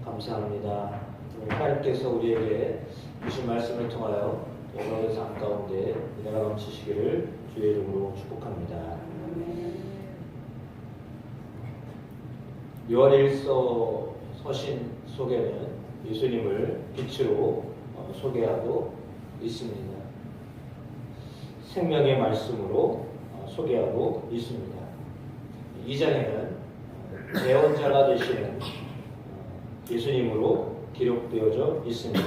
감사합니다. 하나님께서 우리에게 주신 말씀을 통하여 여러분의 삶 가운데 은혜가 넘치시기를 주의 이름으로 축복합니다. 요한일서 서신 속에는 예수님을 빛으로 소개하고 있습니다. 생명의 말씀으로 소개하고 있습니다. 2장에는 대언자가 되시는 예수님으로 기록되어져 있습니다.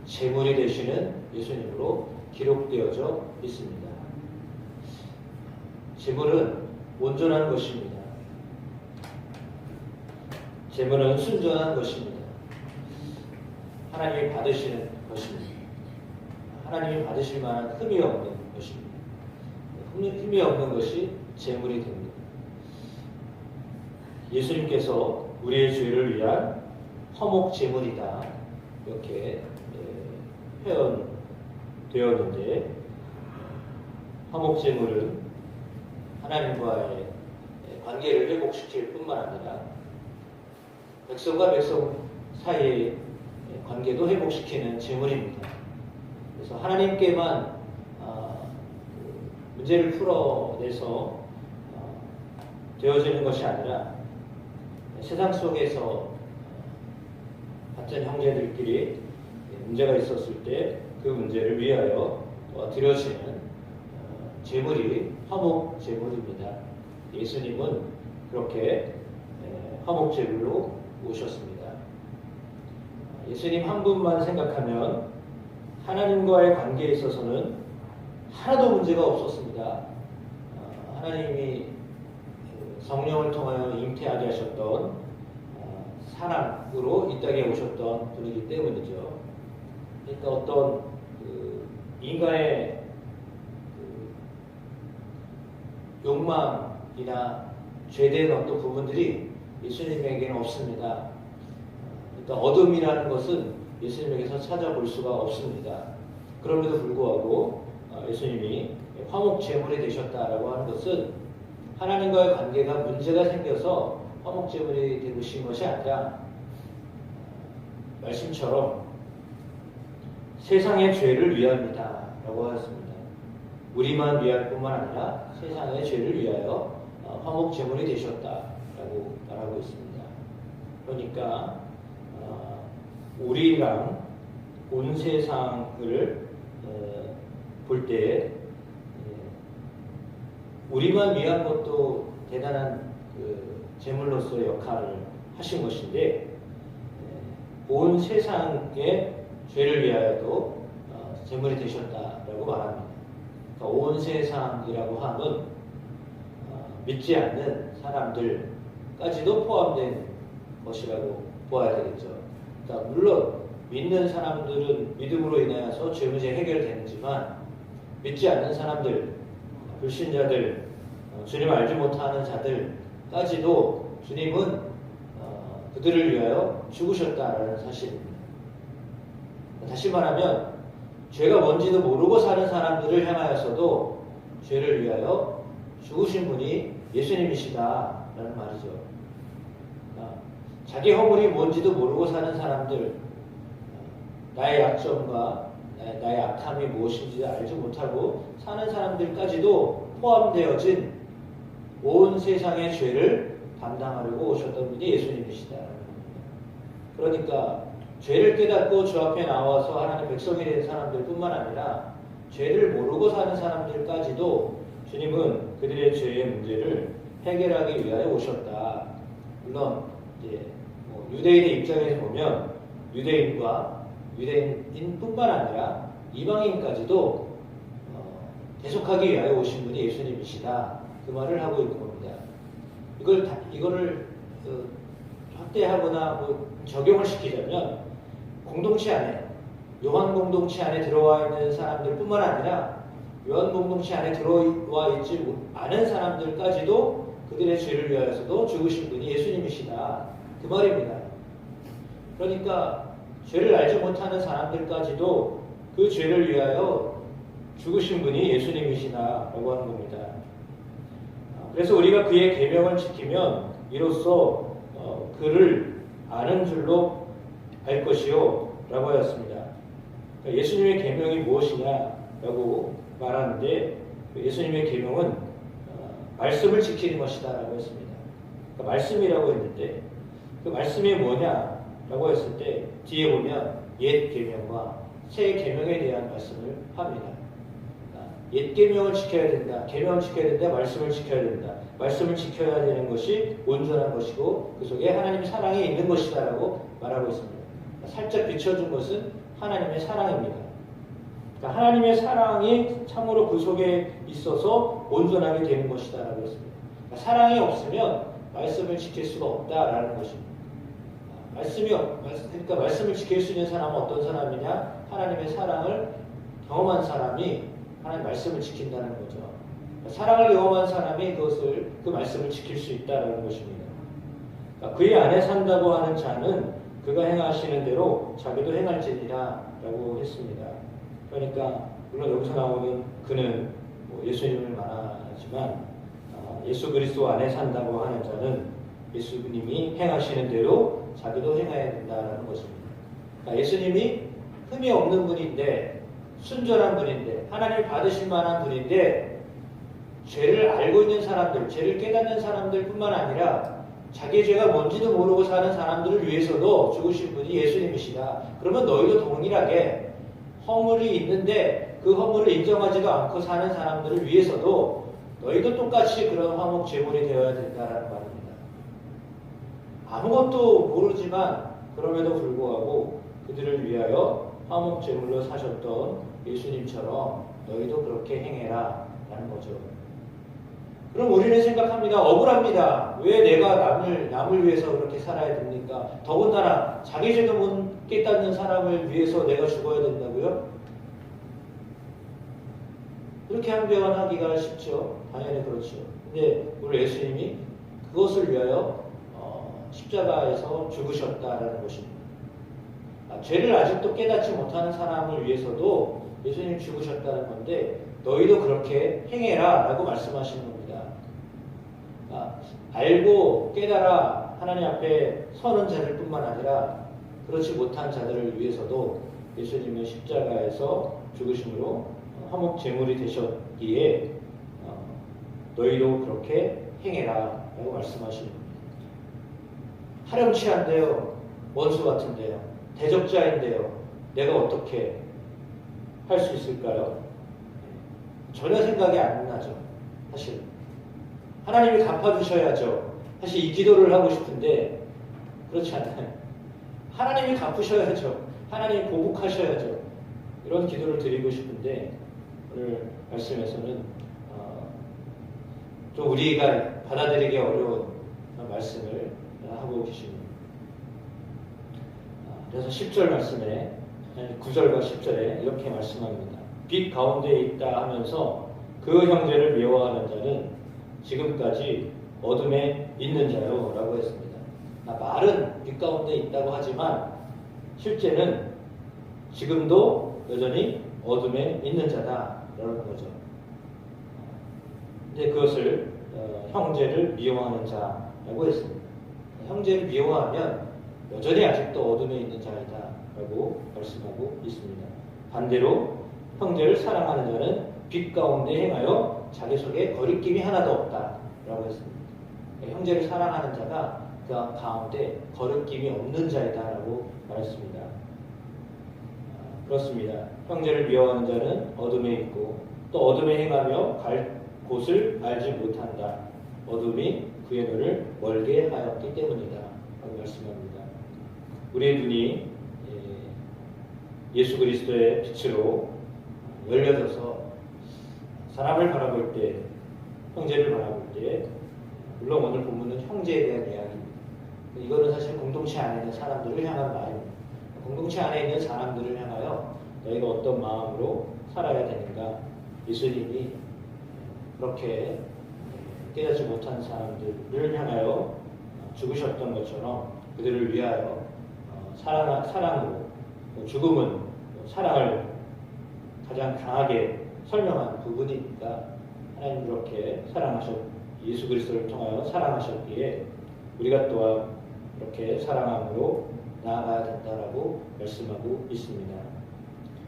제물이 되시는 예수님으로 기록되어져 있습니다. 제물은 온전한 것입니다. 제물은 순전한 것입니다. 하나님이 받으시는 것입니다. 하나님이 받으실 만한 흠이 없는 것입니다. 흠이 없는 것이 제물이 됩니다. 예수님께서 우리의 죄를 위한 화목 제물이다 이렇게 표현되었는데, 화목 제물은 하나님과의 관계를 회복시킬 뿐만 아니라 백성과 백성 사이의 관계도 회복시키는 제물입니다. 그래서 하나님께만 문제를 풀어내서 되어지는 것이 아니라 세상 속에서 같은 형제들끼리 문제가 있었을 때 그 문제를 위하여 드려지는 제물이 화목 제물입니다. 예수님은 그렇게 화목 제물로 오셨습니다. 예수님 한 분만 생각하면 하나님과의 관계에 있어서는 하나도 문제가 없었습니다. 하나님이 성령을 통하여 잉태하게 하셨던 사람으로 이 땅에 오셨던 분이기 때문이죠. 그러니까 어떤 인간의 욕망이나 죄된 어떤 부분들이 예수님에게는 없습니다. 그러니까 어둠이라는 것은 예수님에게서 찾아볼 수가 없습니다. 그럼에도 불구하고 예수님이 화목 제물이 되셨다라고 하는 것은 하나님과의 관계가 문제가 생겨서 화목 제물이 되신 것이 아니라 말씀처럼 세상의 죄를 위함이다 라고 하였습니다. 우리만 위할 뿐만 아니라 세상의 죄를 위하여 화목 제물이 되셨다라고 말하고 있습니다. 그러니까 우리랑 온 세상을 볼 때 우리만 위한 것도 대단한 제물로서의 역할을 하신 것인데, 온 세상의 죄를 위하여도 제물이 되셨다라고 말합니다. 그러니까 온 세상이라고 함은 믿지 않는 사람들까지도 포함된 것이라고 보아야 되겠죠. 그러니까 물론 믿는 사람들은 믿음으로 인하여서 죄 문제 해결되지만, 믿지 않는 사람들, 불신자들, 주님 알지 못하는 자들까지도 주님은 그들을 위하여 죽으셨다라는 사실입니다. 다시 말하면 죄가 뭔지도 모르고 사는 사람들을 향하여서도 죄를 위하여 죽으신 분이 예수님이시다라는 말이죠. 자기 허물이 뭔지도 모르고 사는 사람들, 나의 약점과 나의 악함이 무엇인지 알지 못하고 사는 사람들까지도 포함되어진 온 세상의 죄를 담당하려고 오셨던 분이 예수님이시다. 그러니까 죄를 깨닫고 주 앞에 나와서 하나님 백성이 된 사람들 뿐만 아니라 죄를 모르고 사는 사람들까지도 주님은 그들의 죄의 문제를 해결하기 위하여 오셨다. 물론 이제 유대인의 입장에서 보면 유대인뿐만 아니라 이방인까지도 대속하기 위하여 오신 분이 예수님이시다. 그 말을 하고 있는 겁니다. 이거를 확대하거나 적용을 시키자면 공동체 안에, 요한 공동체 안에 들어와 있는 사람들뿐만 아니라 요한 공동체 안에 들어와 있지 않은 사람들까지도 그들의 죄를 위하여서도 죽으신 분이 예수님이시다. 그 말입니다. 그러니까 죄를 알지 못하는 사람들까지도 그 죄를 위하여 죽으신 분이 예수님이시다라고 하는 겁니다. 그래서 우리가 그의 계명을 지키면 이로써 그를 아는 줄로 알 것이요 라고 하였습니다. 그러니까 예수님의 계명이 무엇이냐라고 말하는데 예수님의 계명은 말씀을 지키는 것이다 라고 했습니다. 그러니까 말씀이라고 했는데 그 말씀이 뭐냐라고 했을 때 뒤에 보면 옛 계명과 새 계명에 대한 말씀을 합니다. 옛 계명을 지켜야 된다. 계명을 지켜야 된다. 말씀을 지켜야 된다. 말씀을 지켜야 되는 것이 온전한 것이고 그 속에 하나님의 사랑이 있는 것이다라고 말하고 있습니다. 살짝 비춰준 것은 하나님의 사랑입니다. 그러니까 하나님의 사랑이 참으로 그 속에 있어서 온전하게 되는 것이다라고 했습니다. 그러니까 사랑이 없으면 말씀을 지킬 수가 없다라는 것입니다. 그러니까 말씀을 지킬 수 있는 사람은 어떤 사람이냐? 하나님의 사랑을 경험한 사람이 하나님의 말씀을 지킨다는 거죠. 그러니까 사랑을 경험한 사람이 그 말씀을 지킬 수 있다는 것입니다. 그러니까 그의 안에 산다고 하는 자는 그가 행하시는 대로 자기도 행할지니라 라고 했습니다. 그러니까 물론 여기서 나오는 그는 예수님을 말하지만 예수 그리스도 안에 산다고 하는 자는 예수님이 행하시는 대로 자기도 행해야 된다는 것입니다. 그러니까 예수님이 흠이 없는 분인데 순전한 분인데 하나님을 받으실 만한 분인데 죄를 알고 있는 사람들, 죄를 깨닫는 사람들 뿐만 아니라 자기의 죄가 뭔지도 모르고 사는 사람들을 위해서도 죽으신 분이 예수님이시다. 그러면 너희도 동일하게 허물이 있는데 그 허물을 인정하지도 않고 사는 사람들을 위해서도 너희도 똑같이 그런 화목 제물이 되어야 된다는 말입니다. 아무것도 모르지만 그럼에도 불구하고 그들을 위하여 화목 제물로 사셨던 예수님처럼 너희도 그렇게 행해라 라는 거죠. 그럼 우리는 생각합니다. 억울합니다. 왜 내가 남을 위해서 그렇게 살아야 됩니까? 더군다나 자기 죄도 못 깨닫는 사람을 위해서 내가 죽어야 된다고요? 그렇게 항변하기가 쉽죠. 당연히 그렇죠. 근데 우리 예수님이 그것을 위하여 십자가에서 죽으셨다라는 것입니다. 죄를 아직도 깨닫지 못하는 사람을 위해서도 예수님이 죽으셨다는 건데 너희도 그렇게 행해라 라고 말씀하시는 겁니다. 알고 깨달아 하나님 앞에 서는 자들 뿐만 아니라 그렇지 못한 자들을 위해서도 예수님은 십자가에서 죽으심으로 화목 제물이 되셨기에 너희도 그렇게 행해라 라고 말씀하시는 겁니다. 파렴치한데요. 원수 같은데요. 대적자인데요. 내가 어떻게 할 수 있을까요? 전혀 생각이 안 나죠. 사실 하나님이 갚아주셔야죠. 사실 이 기도를 하고 싶은데 그렇지 않아요. 하나님이 갚으셔야죠. 하나님이 보복하셔야죠. 이런 기도를 드리고 싶은데 오늘 말씀에서는 좀 우리가 받아들이기 어려운 말씀을 하고 계십니다. 그래서 10절 말씀에 9절과 10절에 이렇게 말씀합니다. 빛 가운데에 있다 하면서 그 형제를 미워하는 자는 지금까지 어둠에 있는 자요 라고 했습니다. 말은 빛 가운데 있다고 하지만 실제는 지금도 여전히 어둠에 있는 자다라는 거죠. 근데 그것을 형제를 미워하는 자라고 했습니다. 형제를 미워하면 여전히 아직도 어둠에 있는 자이다 라고 말씀하고 있습니다. 반대로 형제를 사랑하는 자는 빛 가운데 행하여 자기 속에 거리낌이 하나도 없다 라고 했습니다. 형제를 사랑하는 자가 그 가운데 거리낌이 없는 자이다 라고 말했습니다. 그렇습니다. 형제를 미워하는 자는 어둠에 있고 또 어둠에 행하며 갈 곳을 알지 못한다. 어둠이 그의 눈을 멀게 하였기 때문이다 라고 말씀합니다. 우리의 눈이 예수 그리스도의 빛으로 열려져서 사람을 바라볼 때, 형제를 바라볼 때, 물론 오늘 본문은 형제에 대한 이야기입니다. 이거는 사실 공동체 안에 있는 사람들을 향한 말입니다. 공동체 안에 있는 사람들을 향하여 너희가 어떤 마음으로 살아야 되는가. 예수님이 그렇게 깨닫지 못한 사람들을 향하여 죽으셨던 것처럼 그들을 위하여 사랑으로, 죽음은 사랑을 가장 강하게 설명한 부분이니까 하나님 그렇게 예수 그리스도를 통하여 사랑하셨기에 우리가 또한 이렇게 사랑함으로 나아가야 된다라고 말씀하고 있습니다.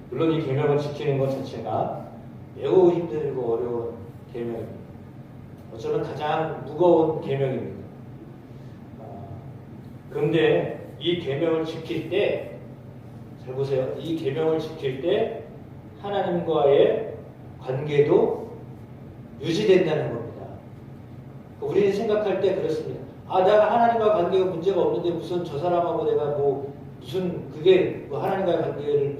물론 이 계명을 지키는 것 자체가 매우 힘들고 어려운 계명입니다. 어쩌면 가장 무거운 계명입니다. 그런데 이 계명을 지킬 때 잘 보세요. 이 계명을 지킬 때 하나님과의 관계도 유지된다는 겁니다. 우리는 생각할 때 그렇습니다. 내가 하나님과 관계가 문제가 없는데 무슨 저 사람하고 내가 무슨 그게 하나님과의 관계를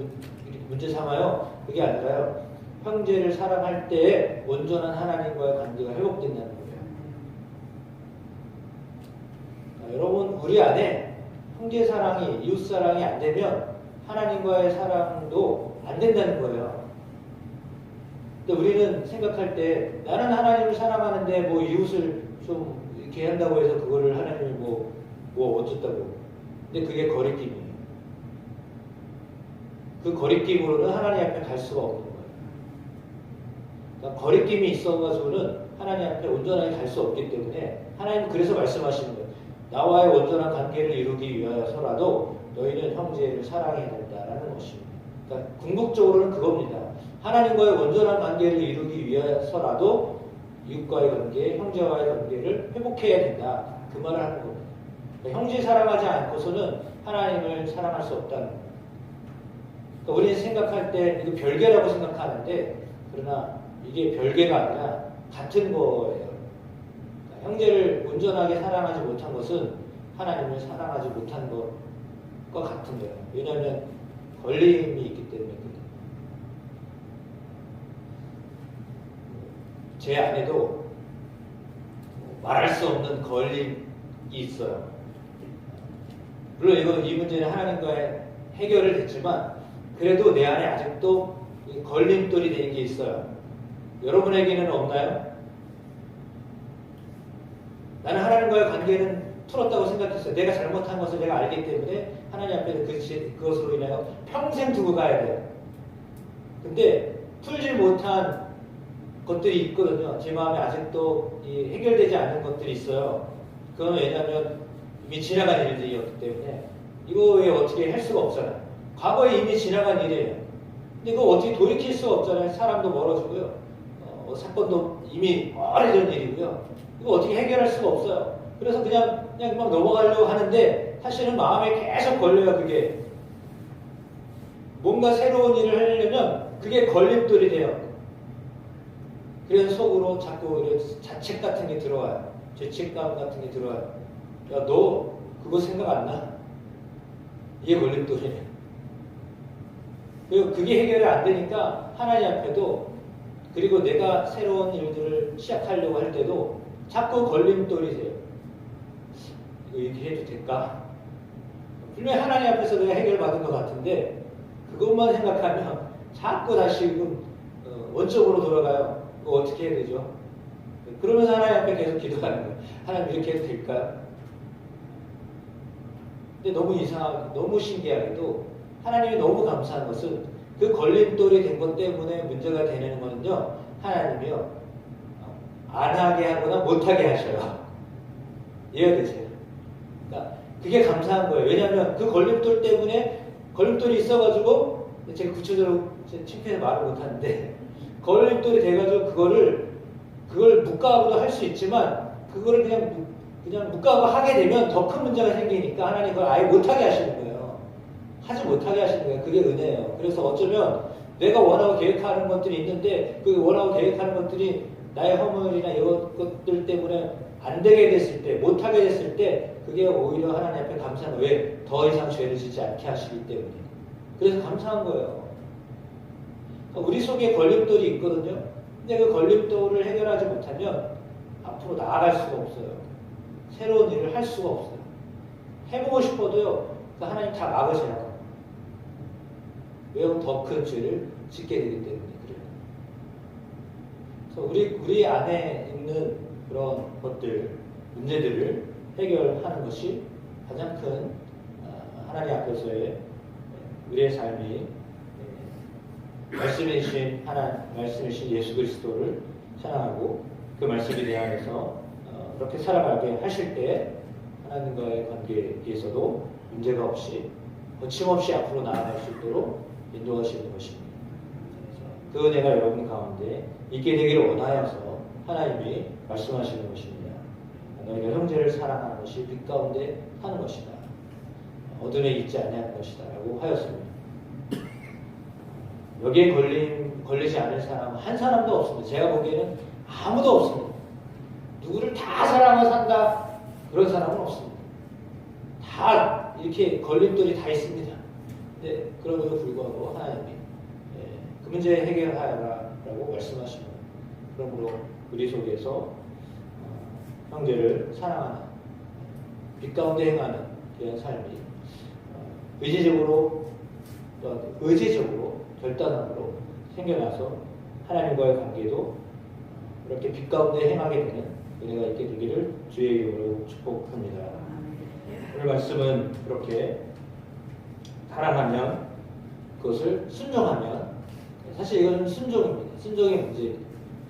문제 삼아요? 그게 아니라요. 형제를 사랑할 때 온전한 하나님과의 관계가 회복된다는 거예요. 여러분, 우리 안에 형제 사랑이, 이웃 사랑이 안 되면 하나님과의 사랑도 안 된다는 거예요. 근데 우리는 생각할 때 나는 하나님을 사랑하는데 이웃을 좀 이렇게 한다고 해서 그거를 하나님이 어쩌다고. 근데 그게 거리낌이에요. 그 거리낌으로는 하나님 앞에 갈 수가 없는 거예요. 그러니까 거리낌이 있어가지고는 하나님 앞에 온전하게 갈 수 없기 때문에 하나님은 그래서 말씀하시는 거예요. 나와의 온전한 관계를 이루기 위하여서라도 너희는 형제를 사랑해야 된다라는 것입니다. 그러니까 궁극적으로는 그겁니다. 하나님과의 온전한 관계를 이루기 위해서라도 이웃과의 관계, 형제와의 관계를 회복해야 된다. 그 말을 하는 겁니다. 그러니까 형제 사랑하지 않고서는 하나님을 사랑할 수 없다는 겁니다. 그러니까 우리는 생각할 때 이거 별개라고 생각하는데 그러나 이게 별개가 아니라 같은 거예요. 그러니까 형제를 온전하게 사랑하지 못한 것은 하나님을 사랑하지 못한 것과 같은 거예요. 왜냐하면 걸림이 있기 때문에. 제 안에도 말할 수 없는 걸림이 있어요. 물론 이 문제는 하나님과의 해결을 됐지만 그래도 내 안에 아직도 걸림돌이 되는 게 있어요. 여러분에게는 없나요? 나는 하나님과의 관계는 풀었다고 생각했어요. 내가 잘못한 것을 내가 알기 때문에 하나님 앞에는 그것으로 인하여 평생 두고 가야 돼요. 근데 풀지 못한 것들이 있거든요. 제 마음에 아직도 해결되지 않은 것들이 있어요. 그건 왜냐하면 이미 지나간 일들이었기 때문에 이거에 어떻게 할 수가 없잖아요. 과거에 이미 지나간 일이에요. 근데 그거 어떻게 돌이킬 수가 없잖아요. 사람도 멀어지고요. 사건도 이미 오래전 일이고요. 이거 어떻게 해결할 수가 없어요. 그래서 그냥 막 넘어가려고 하는데 사실은 마음에 계속 걸려요. 그게 뭔가 새로운 일을 하려면 그게 걸림돌이 돼요. 그래서 속으로 자꾸 이런 자책 같은 게 들어와요. 죄책감 같은 게 들어와요. 야, 너 그거 생각 안 나? 이게 걸림돌이네. 그리고 그게 해결이 안 되니까 하나님 앞에도 그리고 내가 새로운 일들을 시작하려고 할 때도 자꾸 걸림돌이 돼요. 이거 이렇게 해도 될까? 분명히 하나님 앞에서 내가 해결받은 것 같은데 그것만 생각하면 자꾸 다시금 원점으로 돌아가요. 그거 어떻게 해야 되죠? 그러면서 하나님 앞에 계속 기도하는 거예요. 하나님 이렇게 해도 될까요? 근데 너무 이상하고 너무 신기하게도 하나님이 너무 감사한 것은 그 걸림돌이 된 것 때문에 문제가 되는 거는요. 하나님이요. 안 하게 하거나 못하게 하셔요. 이해가 되세요? 그러니까 그게 감사한 거예요. 왜냐하면 그 걸림돌 때문에 걸림돌이 있어가지고 제가 구체적으로 창피해서 말을 못하는데 걸림돌이 돼가지고 그걸 묵과하고도 할 수 있지만 그거를 그냥 묵과하고 하게 되면 더 큰 문제가 생기니까 하나님 그걸 아예 못하게 하시는 거예요. 하지 못하게 하시는 거예요. 그게 은혜예요. 그래서 어쩌면 내가 원하고 계획하는 것들이 있는데 그 원하고 계획하는 것들이 나의 허물이나 이런 것들 때문에 안 되게 됐을 때, 못하게 됐을 때 그게 오히려 하나님 앞에 감사한 거예요. 왜? 더 이상 죄를 짓지 않게 하시기 때문에. 그래서 감사한 거예요. 우리 속에 걸림돌이 있거든요. 근데 그 걸림돌을 해결하지 못하면 앞으로 나아갈 수가 없어요. 새로운 일을 할 수가 없어요. 해보고 싶어도요. 하나님 다 막으셔요. 왜요? 더 큰 죄를 짓게 되기 때문에 그래요. 그래서 우리 안에 있는 그런 것들, 문제들을 해결하는 것이 가장 큰 하나님 앞에서의 우리의 삶이 말씀이신 말씀이신 예수 그리스도를 찬양하고 그 말씀에 대하여서 그렇게 살아가게 하실 때 하나님과의 관계에서도 문제가 없이 거침없이 앞으로 나아갈 수 있도록 인도하시는 것입니다. 그 은혜가 여러분 가운데 있게 되기를 원하여서 하나님이 말씀하시는 것입니다. 너희가 형제를 사랑하는 것이 빛 가운데 사는 것이다. 어둠에 있지 아니하는 것이다. 라고 하였습니다. 여기에 걸리지 않을 사람 한 사람도 없습니다. 제가 보기에는 아무도 없습니다. 누구를 다 사랑하고 산다. 그런 사람은 없습니다. 다 이렇게 걸림돌이 다 있습니다. 근데 그럼에도 불구하고 하나님이 그 문제 해결하라라고 말씀하십니다. 그러므로 우리 속에서 형제를 사랑하는 빛 가운데 행하는 그런 삶이 의지적으로 결단함으로 생겨나서 하나님과의 관계도 이렇게 빛 가운데 행하게 되는 은혜가 있게 되기를 주의 이름으로 축복합니다. 오늘 말씀은 그렇게 사랑하면 그것을 순종하면 사실 이건 순종입니다. 순종의 문제.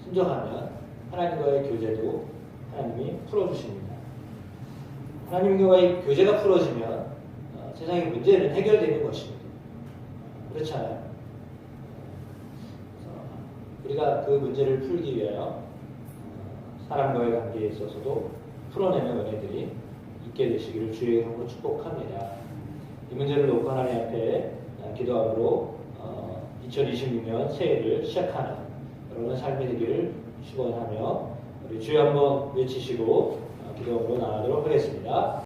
순종하면 하나님과의 교제도 하나님이 풀어주십니다. 하나님과의 교제가 풀어지면 세상의 문제는 해결되는 것입니다. 그렇잖아요. 우리가 그 문제를 풀기 위하여 사람과의 관계에 있어서도 풀어내는 은혜들이 있게 되시기를 주의 이름으로 축복합니다. 이 문제를 놓고 하나님 앞에 기도함으로 2026년 새해를 시작하는 여러분의 삶이 되기를 축원하며 우리 주여 한번 외치시고 기도함으로 나가도록 하겠습니다.